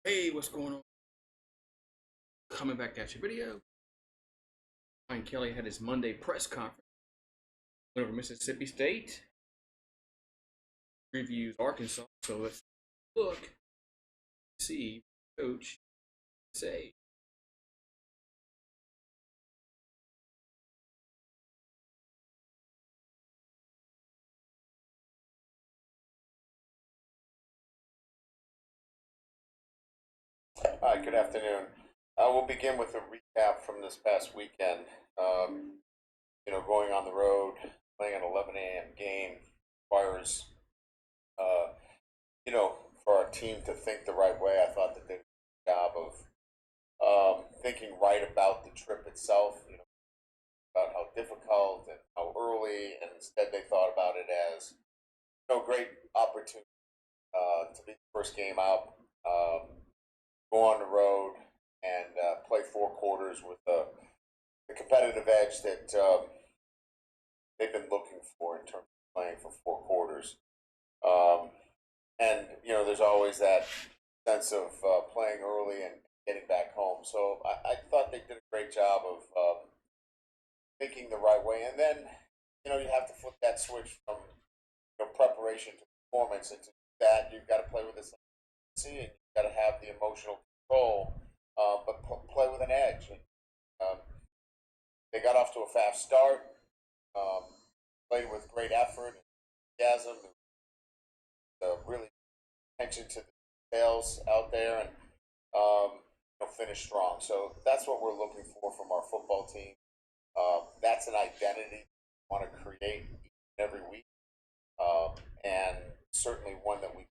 Hey, what's going on? Coming back at your video. Ryan Kelly had his Monday press conference. Went over Mississippi State. Reviews Arkansas. So let's look, see, coach say. Hi, good afternoon. We'll begin with a recap from this past weekend. Um, going on the road, playing an 11 a.m. game requires, uh, for our team to think the right way. I thought that they did a good job of thinking right about the trip itself, about how difficult and how early, and instead they thought about it as, great opportunity to be the first game out. Go on the road and play 4 quarters with the competitive edge that they've been looking for in terms of playing for 4 quarters. Um, and there's always that sense of playing early and getting back home. So I thought they did a great job of thinking the right way. And then you have to flip that switch from preparation to performance, and to that you've got to play with this and you've got to have the emotional control, but play with an edge. And, they got off to a fast start, um, played with great effort, enthusiasm, really attention to the details out there, and finish strong. So that's what we're looking for from our football team. That's an identity we want to create every week, and certainly one that we.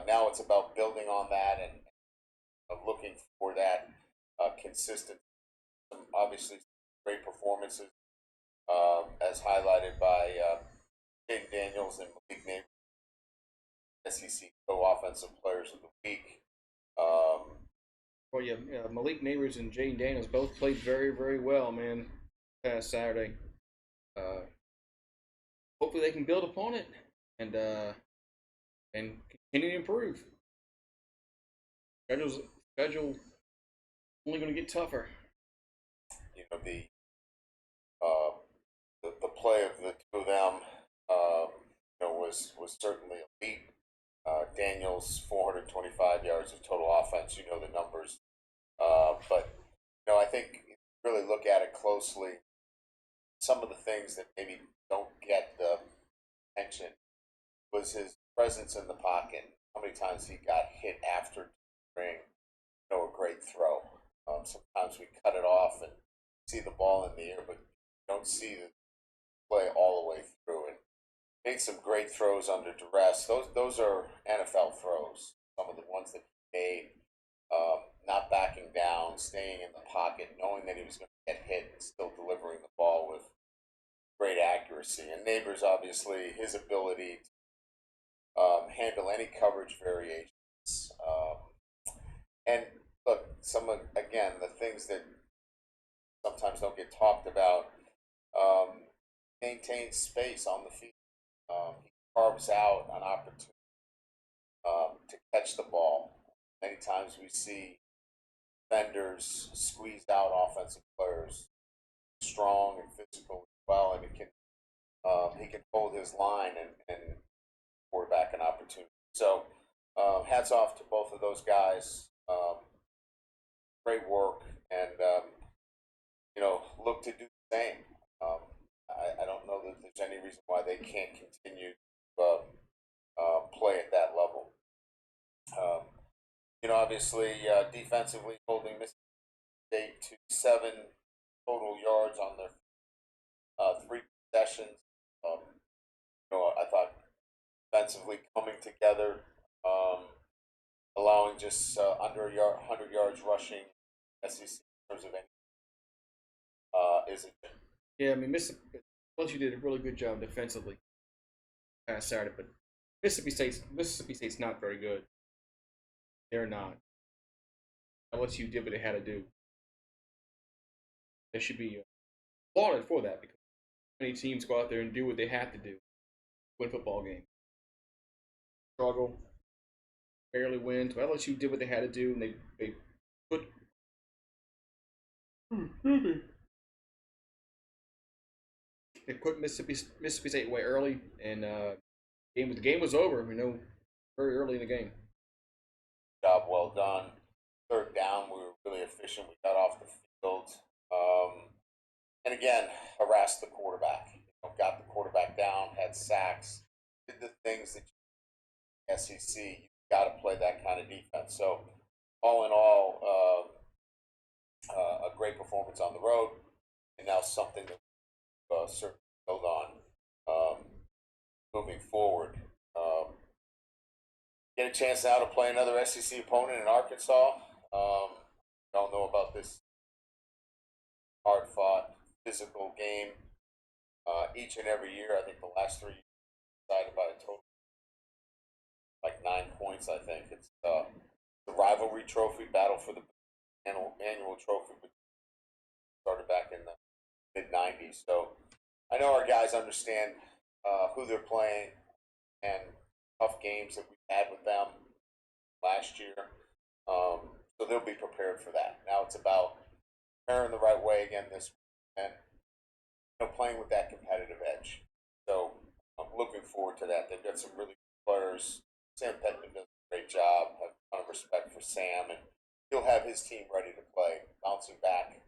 Now it's about building on that and looking for that consistent. Obviously, great performances, as highlighted by Jaden Daniels and Malik Neighbors, SEC co-offensive players of the week. Well, yeah, Malik Neighbors and Jane Daniels both played very, very well, man, past Saturday. Uh, Hopefully they can build upon it and and continue to improve. Schedule's schedule only going to get tougher. You know uh, the play of the two of them, was certainly elite. Daniels 425 yards of total offense. You know the numbers, but I think if you really look at it closely, some of the things that maybe don't get the attention was his presence in the pocket. How many times he got hit after during, a great throw. Sometimes we cut it off and see the ball in the air, but don't see the play all the way through. And made some great throws under duress. Those are NFL throws. Some of the ones that he made, not backing down, staying in the pocket, knowing that he was going to get hit, and still delivering the ball with great accuracy. And Neighbors, obviously, his ability to handle any coverage variations. And look, again, the things that sometimes don't get talked about, um, maintains space on the field. He carves out an opportunity to catch the ball. Many times we see defenders squeeze out offensive players, strong and physical as well, and he can hold his line and quarterback an opportunity. So hats off to both of those guys. Great work, and look to do the same. Um, I don't know that there's any reason why they can't continue to play at that level. Um, obviously, defensively holding Mississippi State to 7 total yards on their 3 possessions. I thought defensively coming together, um, allowing just under 100 yards rushing. SEC in terms of any is it. Yeah, I mean, LSU did a really good job defensively past Saturday, but Mississippi State's not very good. They're not. LSU did what they had to do. They should be applauded for that because many teams go out there and do what they have to do, win football games. Struggle. barely win. So LSU did what they had to do, and they put they put Mississippi State away early, and the game was over. Very early in the game. Job well done. Third down, we were really efficient. We got off the field. And again, harassed the quarterback. Got the quarterback down, had sacks, did the things that SEC, you got to play that kind of defense. So, all in all, a great performance on the road, and now something that certainly build on moving forward. Get a chance now to play another SEC opponent in Arkansas. Don't know about this hard-fought, physical game. Each and every year, I think the last 3 years decided by a total like 9 points. I think it's the rivalry trophy battle for the annual trophy started back in the mid '90s. So I know our guys understand who they're playing and tough games that we've had with them last year. So they'll be prepared for that. Now it's about preparing the right way again this week and playing with that competitive edge. So I'm looking forward to that. They've got some really good players. Sam Petman does a great job. I have a ton of respect for Sam, and he'll have his team ready to play, bouncing back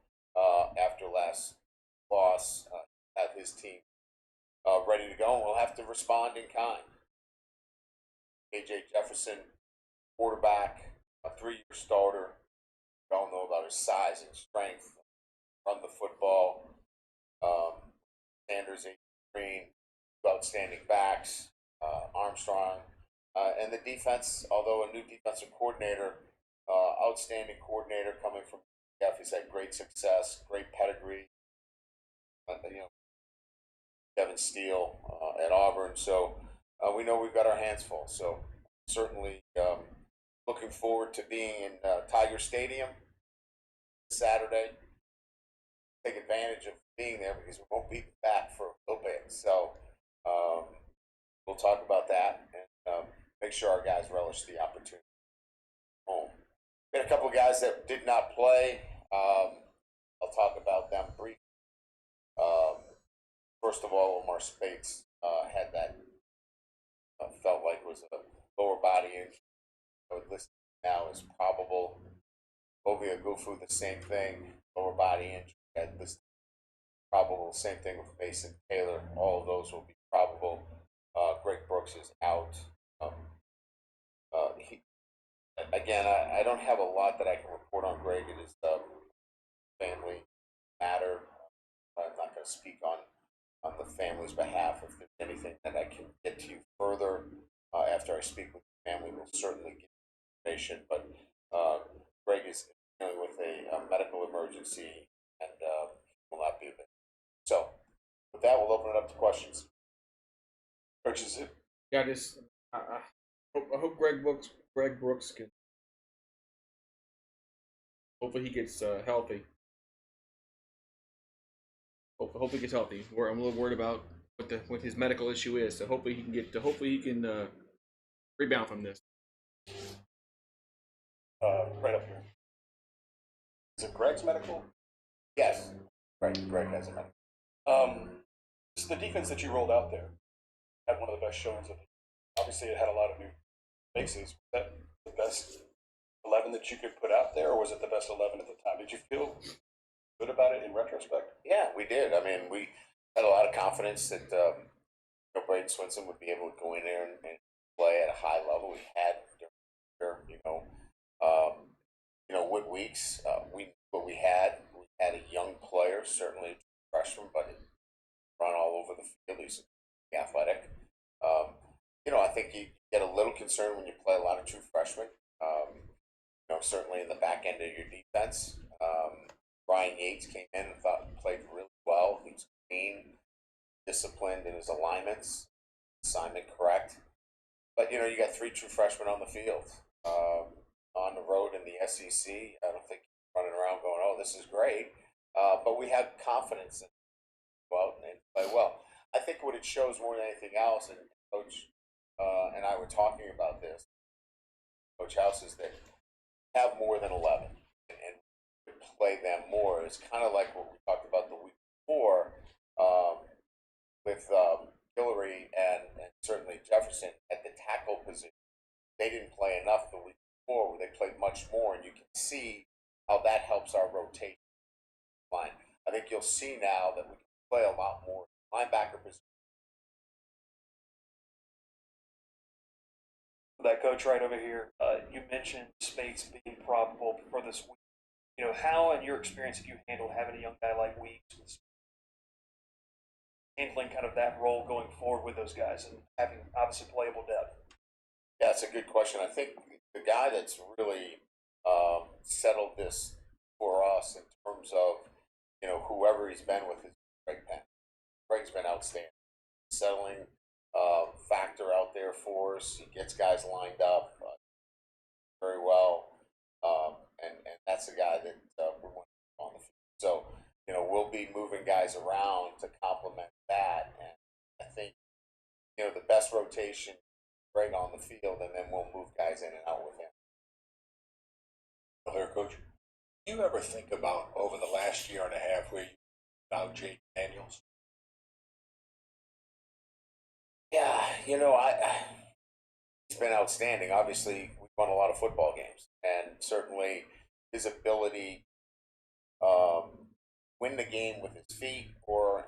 after last loss. Have his team ready to go, and we'll have to respond in kind. AJ Jefferson, quarterback, a 3-year starter. We all know about his size and strength. Run the football. Sanders, A. Green, outstanding backs. Armstrong, and the defense. Although a new defensive coordinator, outstanding coordinator coming from Jeff. He's had great success, great pedigree. Kevin Steele at Auburn. So we know we've got our hands full. So certainly looking forward to being in Tiger Stadium Saturday. Take advantage of being there because we won't be back for a little bit. So we'll talk about that and make sure our guys relish the opportunity. Home. We had a couple of guys that did not play. I'll talk about them briefly. First of all, Omar Spates had that felt like was a lower body injury. Listed now as probable. Ovia Gufu, the same thing, lower body injury. Had listed probable. Same thing with Mason Taylor. All of those will be probable. Greg Brooks is out. Again, I don't have a lot that I can report on Greg. It is family matter. I'm not going to speak on the family's behalf. If there's anything that I can get to you further after I speak with the family, we'll certainly give information. But Greg is dealing with a medical emergency and will not be available. So, with that, we'll open it up to questions. Purchase it. Yeah, I hope Greg Brooks can. Hopefully, he gets healthy. Hopefully, he gets healthy. I'm a little worried about what his medical issue is. So hopefully, he can rebound from this. Right up here. Is it Greg's medical? Yes. Greg has a medical. It's the defense that you rolled out there had one of the best showings of it. Obviously, it had a lot of new faces. Was that the best 11 that you could put out there, or was it the best 11 at the time? Did you feel good about it in retrospect? Yeah, we did. I mean, we had a lot of confidence that Braden Swinson would be able to go in there and play at a high level. We had Wood Weeks. We had a young player, certainly a freshman, but he run all over the field. He's athletic. I think you get a little concerned when you play a lot of true freshmen. Certainly in the back end of your defense. Brian Yates came in and played really well. He was clean, disciplined in his alignments, assignment correct. But you got 3 true freshmen on the field. On the road in the SEC, I don't think you're running around going, "Oh, this is great." But we had confidence in well and play well. I think what it shows more than anything else, and Coach and I were talking about this. Coach House is that have more than 11 and play them more. It's kind of like what we talked about the week before with Hillary and certainly Jefferson at the tackle position. They didn't play enough the week before, where they played much more, and you can see how that helps our rotation line. I think you'll see now that we can play a lot more linebacker position. That coach right over here, you mentioned Spates being probable for this week. You know, how in your experience have you handled having a young guy like Weeks, handling kind of that role going forward with those guys and having obviously playable depth? Yeah, it's a good question. I think the guy that's really settled this for us in terms of, whoever he's been with is Greg Penn. Greg's been outstanding. Settling factor out there for us. He gets guys lined up very well. And that's the guy that we want on the field. So, we'll be moving guys around to complement that. And I think, the best rotation, Greg on the field, and then we'll move guys in and out with him. Well, there, Coach. Do you ever think about over the last year and a half where you about Jake Daniels? Yeah, he's been outstanding. Obviously, we've won a lot of football games, and certainly his ability win the game with his feet or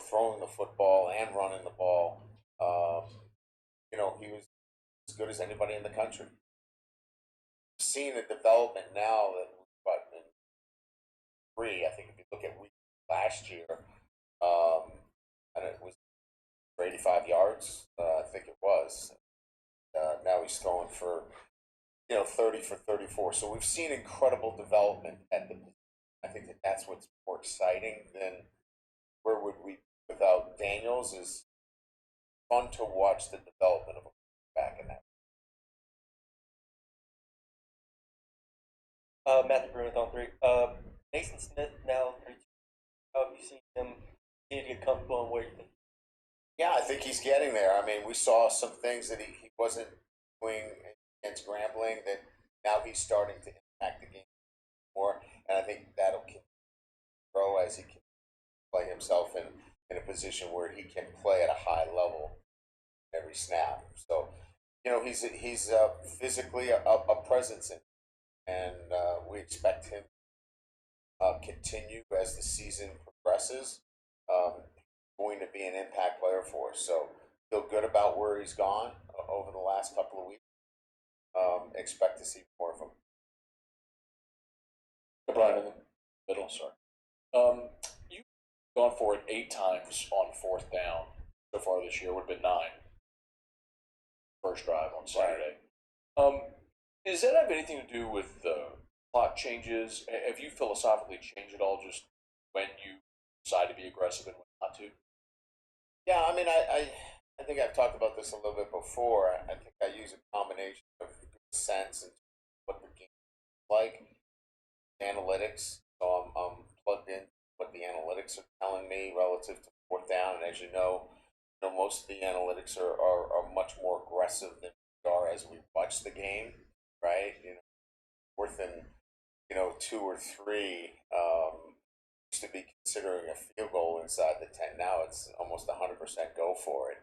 throwing the football and running the ball. He was as good as anybody in the country. Seeing the development now that we've in three, I think if you look at week last year, and it was for 85 yards, I think it was. Now he's throwing for 30 for 34. So we've seen incredible development at the. I think that's what's more exciting than where would we without Daniels. Is fun to watch the development of a back in that. Matthew Bruno on three. Nathan Smith now 3. How have you seen him continue to get comfortable and where you think? Yeah, I think he's getting there. I mean, we saw some things that he wasn't doing against Grambling that now he's starting to impact the game more, and I think that'll grow as he can play himself in a position where he can play at a high level every snap. So, he's physically a presence and we expect him continue as the season progresses. Going to be an impact player for us. So feel good about where he's gone over the last couple of weeks. Expect to see more of him. Brian in the middle, sorry. You've gone for it 8 times on 4th down so far this year. Would have been 9. First drive on Saturday. Does that have anything to do with the clock changes? Have you philosophically changed at all just when you decide to be aggressive and when not to? Yeah, I mean, I think I've talked about this a little bit before. I think I use a combination of good sense and what the game is like, analytics. So I'm plugged in what the analytics are telling me relative to 4th down. And as you know, most of the analytics are much more aggressive than we are as we watch the game, right? 4th and 2 or 3. Used to be considering a field goal inside the 10. Now it's almost 100% go for it.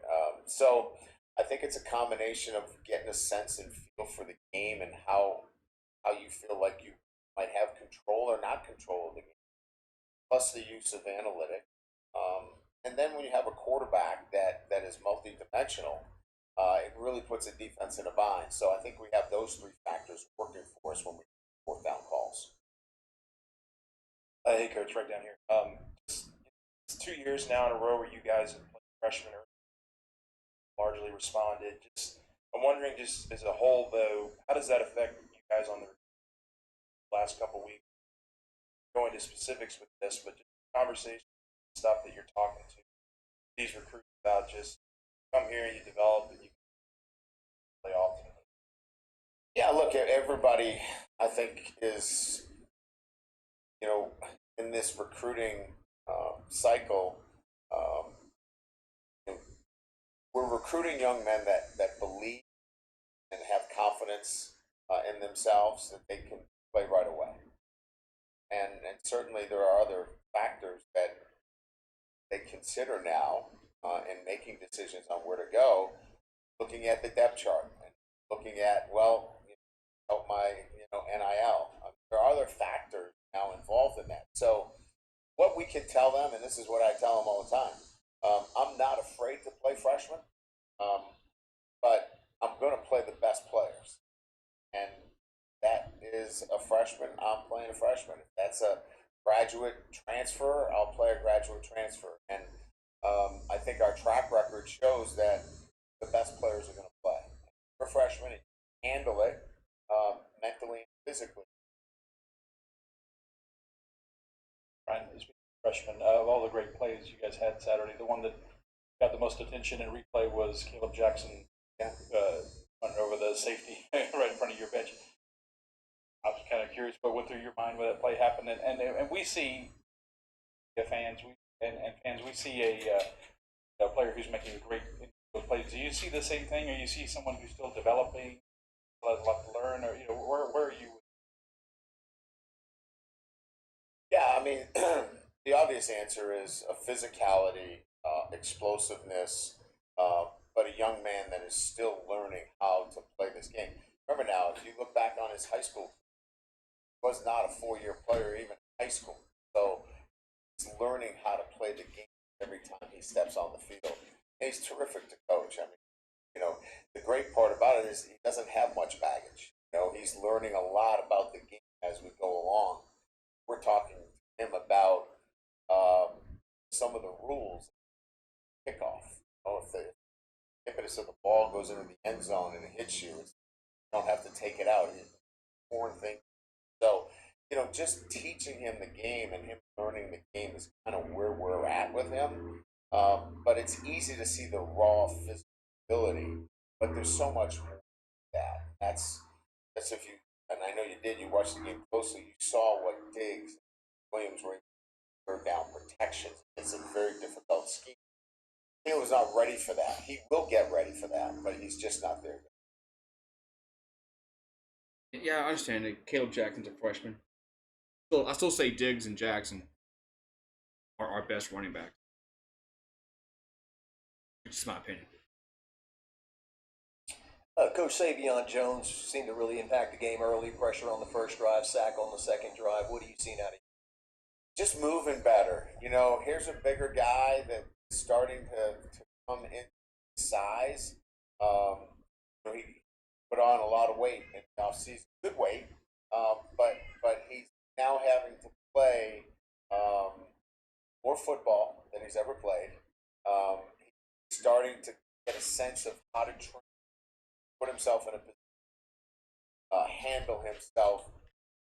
So I think it's a combination of getting a sense and feel for the game and how you feel like you might have control or not control of the game, plus the use of analytics. And then when you have a quarterback that is multidimensional, it really puts a defense in a bind. So I think we have those 3 factors working for us when we 4th down calls. Hey, Coach, right down here. It's 2 years now in a row where you guys have played freshmen or largely responded. I'm wondering, just as a whole, though, how does that affect you guys on the last couple weeks? Going into specifics with this, but just conversation stuff that you're talking to these recruits about, just come here and you develop and you play often. Yeah, look, everybody, I think, is in this recruiting cycle. We're recruiting young men that believe and have confidence confidence in themselves that they can play right away. And certainly there are other factors that they consider now in making decisions on where to go, looking at the depth chart and looking at, well, help my NIL. There are other factors now involved in that. So what we can tell them, and this is what I tell them all the time, I'm not afraid to play freshmen, but I'm going to play the best players. And that is a freshman, I'm playing a freshman. If that's a graduate transfer, I'll play a graduate transfer. And I think our track record shows that the best players are going to play. For freshmen, handle it mentally and physically. Ryan, speaking of freshmen, of all the great plays you guys had Saturday, the one that got the most attention in replay was Caleb Jackson running over the safety right in front of your bench. I was kind of curious what went through your mind when that play happened, and we see fans, we see a player who's making a great plays. Do you see the same thing, or you see someone who's still developing, has a lot to learn, or where are you? Yeah, I mean, the obvious answer is a physicality, explosiveness, but a young man that is still learning how to play this game. Remember now, if you look back on his high school, he was not a 4-year player even in high school. So he's learning how to play the game every time he steps on the field. And he's terrific to coach. I mean, the great part about it is he doesn't have much baggage. He's learning a lot about the game as we go along. We're talking to him about some of the rules. Kickoff. If the impetus of the ball goes into the end zone and it hits you, you don't have to take it out. It's a foreign thing. So, just teaching him the game and him learning the game is kind of where we're at with him. But it's easy to see the raw physical ability, but there's so much more than that. That's if you, and I know you did, you watched the game closely, you saw what Diggs, Williams were able to third down protections. It's a very difficult scheme. He was not ready for that. He will get ready for that, but he's just not there yet. Yeah, I understand that Caleb Jackson's a freshman. I still say Diggs and Jackson are our best running backs. It's just my opinion. Coach Savion Jones seemed to really impact the game early. Pressure on the first drive, sack on the second drive. What are you seeing out of him? Just moving better. Here's a bigger guy that's starting to come in size. He put on a lot of weight in the offseason. Good weight, but he's now having to play more football than he's ever played. He's starting to get a sense of how to put himself in a position, handle himself,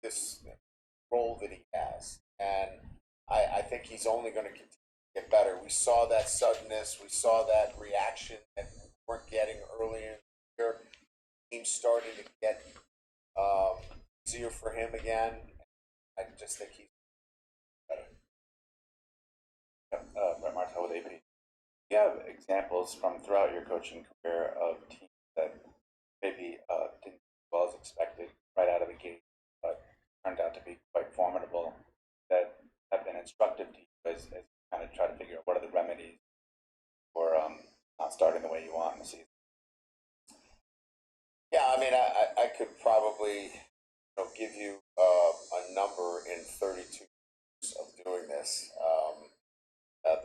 this role that he has. And I think he's only going to continue to get better. We saw that suddenness. We saw that reaction that we weren't getting early in the year. Teams starting to get easier for him again. I just think he's better. Brett Martel with AP. Do you have examples from throughout your coaching career of teams that maybe didn't do well as expected right out of the gate, but turned out to be quite formidable, that have been instructive to you as you kind of try to figure out what are the remedies for not starting the way you want in the season? Yeah, I mean, I could probably give you a number in 32 years of doing this.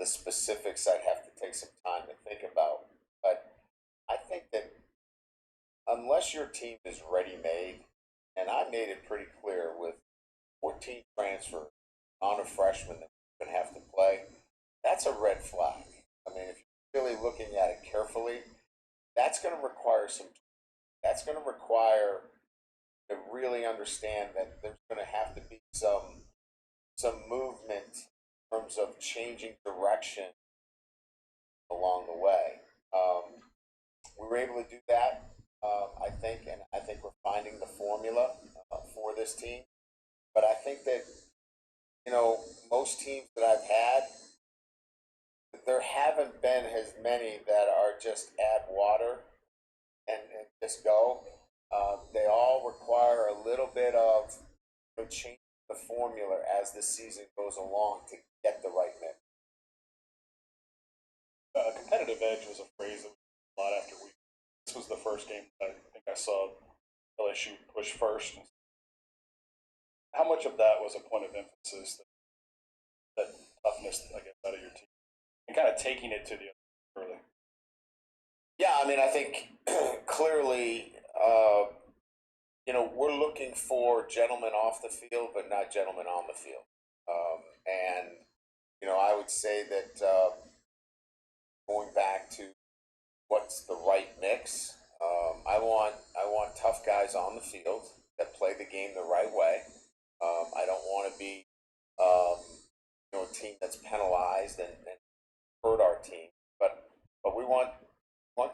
The specifics I'd have to take some time to think about. But I think that unless your team is ready-made, and I made it pretty clear with 14 transfers on a freshman that we're going to have to play, that's a red flag. I mean, if you're really looking at it carefully, that's going to require that's going to require to really understand that there's going to have to be some movement in terms of changing direction along the way. We were able to do that, I think, and I think we're finding the formula for this team. But I think that, most teams that I've had, there haven't been as many that are just add water and just go. They all require a little bit of changing the formula as the season goes along to get the right mix. Competitive edge was a phrase that we used a lot after we. This was the first game that I think I saw LSU push first. How much of that was a point of emphasis, that toughness, I guess, out of your team, and kind of taking it to the other early? Yeah, I mean, I think clearly, we're looking for gentlemen off the field, but not gentlemen on the field. And I would say that going back to what's the right mix, I want tough guys on the field that play the game the right way. I don't want to be a team that's penalized and hurt our team, but we want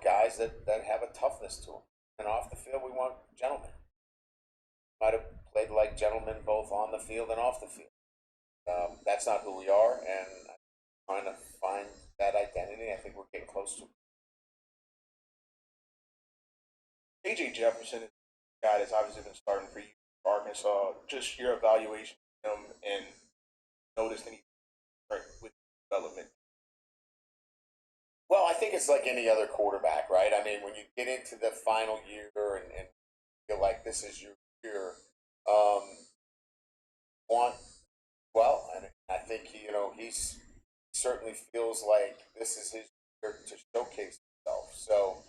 guys that have a toughness to them. And off the field, we want gentlemen. Might have played like gentlemen both on the field and off the field. That's not who we are, and I'm trying to find that identity. I think we're getting close to it. KJ Jefferson is a guy that's obviously been starting for you, for Arkansas. Just your evaluation of him and notice any with development. Well, I think it's like any other quarterback, right? I mean, when you get into the final year and feel like this is your year, want well, and I think he's certainly feels like this is his year to showcase himself. So,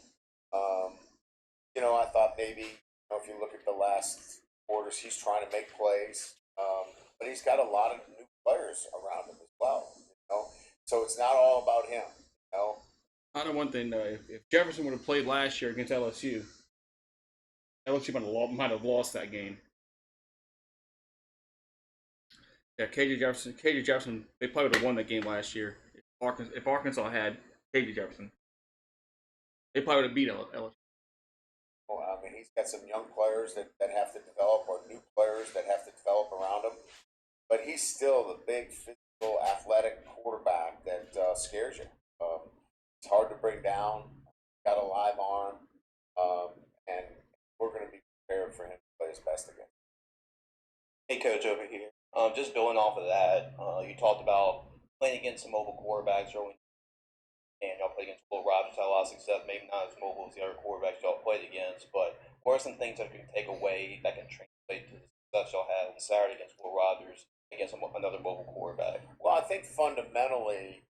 I thought maybe if you look at the last quarters, he's trying to make plays, but he's got a lot of new players around him as well. So it's not all about him. I know one thing though. If Jefferson would have played last year against LSU, LSU might have lost that game. Yeah, KJ Jefferson, they probably would have won that game last year. If Arkansas had KJ Jefferson, they probably would have beat LSU. Well, I mean, he's got some young players that have to develop, or new players that have to develop around him. But he's still the big, physical, athletic quarterback that scares you. It's hard to bring down. Got a live arm, and we're going to be prepared for him to play his best again. Hey, Coach, over here. Just building off of that, you talked about playing against some mobile quarterbacks early, and y'all played against Will Rogers, had a lot of success. Maybe not as mobile as the other quarterbacks y'all played against, but what are some things that you can take away that can translate to the success y'all had on Saturday against Will Rogers, against another mobile quarterback? Well, I think fundamentally,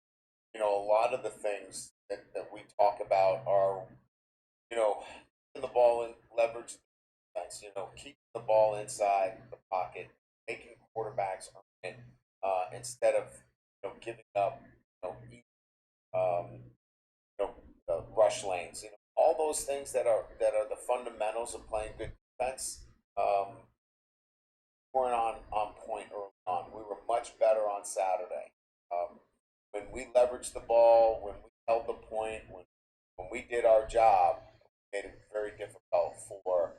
a lot of the things that we talk about are, putting the ball in, leverage the defense, keeping the ball inside the pocket, making quarterbacks earn it, instead of, giving up, rush lanes, all those things that are the fundamentals of playing good defense. Weren't on point early on. We were much better on Saturday. When we leveraged the ball, when we held the point, when we did our job, it made it very difficult for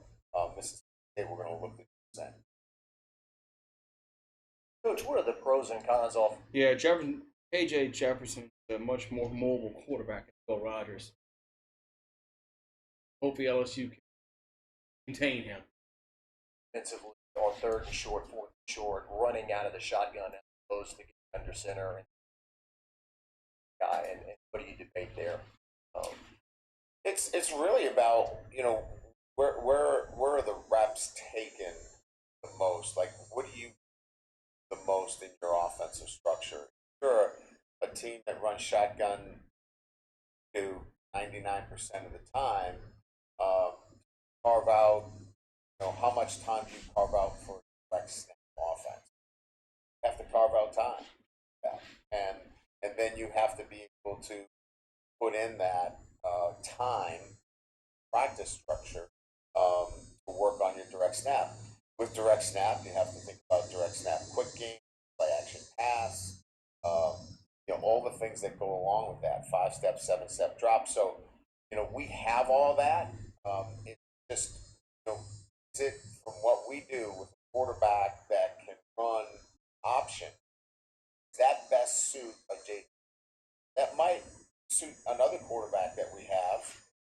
Mississippi State. We're going to look at that. Coach, what are the pros and cons of? Yeah, KJ Jefferson is a much more mobile quarterback than Will Rogers. Hopefully LSU can contain him. Defensively on third and short, fourth and short, running out of the shotgun as opposed to getting under center and guy, and what do you debate there? It's really about where are the reps taken the most? Like, what do you the most in your offensive structure? If you're a team that runs shotgun to 99% of the time, carve out. How much time do you carve out for direct snap offense? You have to carve out time, and then you have to be able to put in that time practice structure to work on your direct snap. With direct snap, you have to think about direct snap, quick game, play action pass, all the things that go along with that, 5-step, 7-step drop. So, we have all that. It's just, is it from what we do with a quarterback that can run option? Does that best suit a J? That might suit another quarterback that we have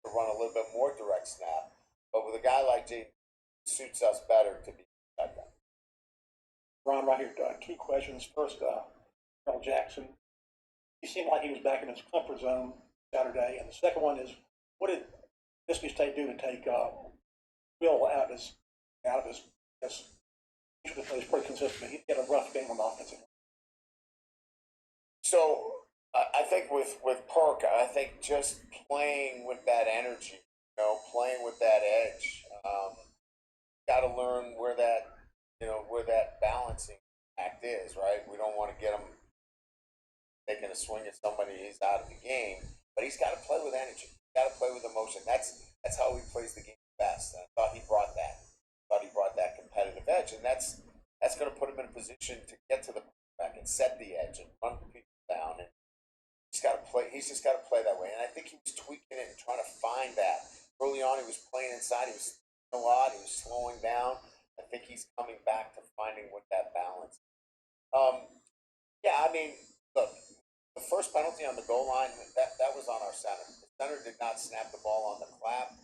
to run a little bit more direct snap. But with a guy like Jaden suits us better to be that guy. Ron, right here, two questions. First, Earl Jackson. He seemed like he was back in his comfort zone Saturday. And the second one is, what did Mississippi State do to take Will out of his he was pretty consistent. He had a rough game on the offensive line. So I think with Perk, I think just playing with that energy, playing with that edge, got to learn where that balancing act is, right? We don't want to get him taking a swing at somebody, he's out of the game, but he's got to play with energy. He's got to play with emotion. That's how he plays the game best. And I thought he brought that. Competitive edge, and that's going to put him in a position to get to the back and set the edge and run people down. And he's got to play. He's just got to play that way. And I think he was tweaking it and trying to find that. Early on, he was playing inside. He was a lot. He was slowing down. I think he's coming back to finding what that balance. Yeah, I mean, look, the first penalty on the goal line that was on our center. The center did not snap the ball on the clap.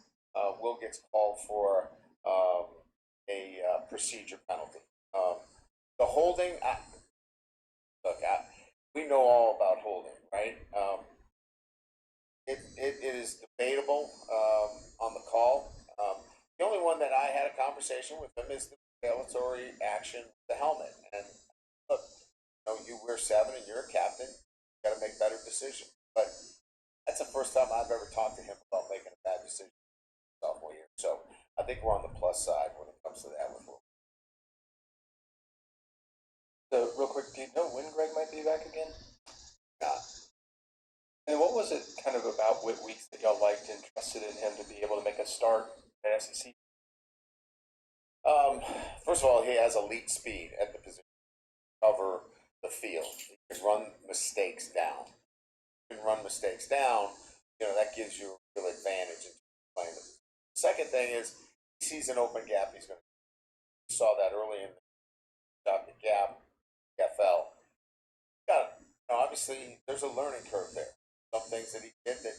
Will gets called for a procedure penalty. The holding, we know all about holding, right? It is debatable on the call. The only one that I had a conversation with him is the retaliatory action, the helmet. And look, you wear 7 and you're a captain. You got to make better decisions. But that's the first time I've ever talked to him about making a bad decision sophomore year. So I think we're on the plus side when it comes to that with Will. So, real quick, do you know when Greg might be back again? Nah. And what was it kind of about Whit Weeks that y'all liked and trusted in him to be able to make a start at SEC? First of all, he has elite speed at the position to cover the field. He can run mistakes down. That gives you a real advantage in playing them. The second thing is he sees an open gap. He's going to. You saw that early in the gap. FL. Obviously, there's a learning curve there. Some things that he did that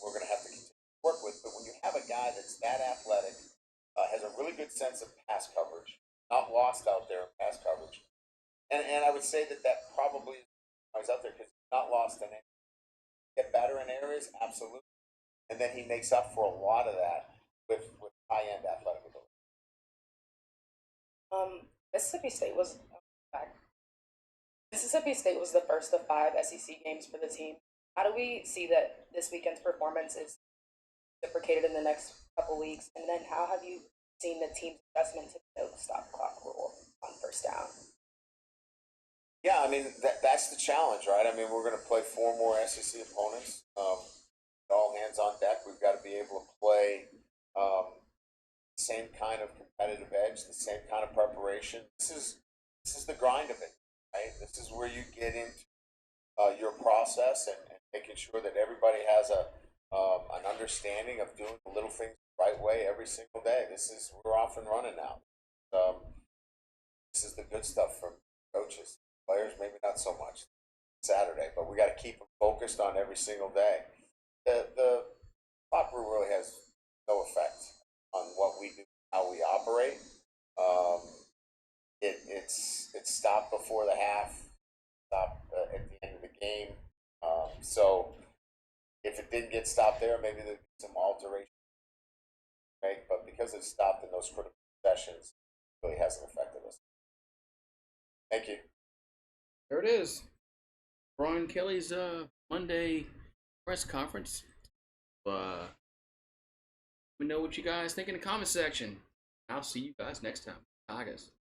we're going to have to continue to work with. But when you have a guy that's that athletic, has a really good sense of pass coverage, not lost out there in pass coverage, and I would say that probably is out there because he's not lost in it. Get better in areas, absolutely, and then he makes up for a lot of that with high end athletic ability. Mississippi State was the first of 5 SEC games for the team. How do we see that this weekend's performance is reciprocated in the next couple weeks? And then how have you seen the team's adjustment to the stop clock rule on first down? Yeah, I mean, that's the challenge, right? I mean, we're going to play 4 more SEC opponents. All hands on deck. We've got to be able to play the same kind of competitive edge, the same kind of preparation. This is the grind of it. Right? This is where you get into your process and making sure that everybody has an understanding of doing the little things the right way every single day. We're off and running now. This is the good stuff from coaches. Players, maybe not so much Saturday, but we got to keep them focused on every single day. The clock rule really has no effect on what we do, how we operate. It's stopped before the half, stopped at the end of the game. So if it didn't get stopped there, maybe there'd be some alteration. Right? But because it's stopped in those critical sessions, it really hasn't affected us. Thank you. There it is. Brian Kelly's Monday press conference. Let me know what you guys think in the comment section. I'll see you guys next time. Tigers.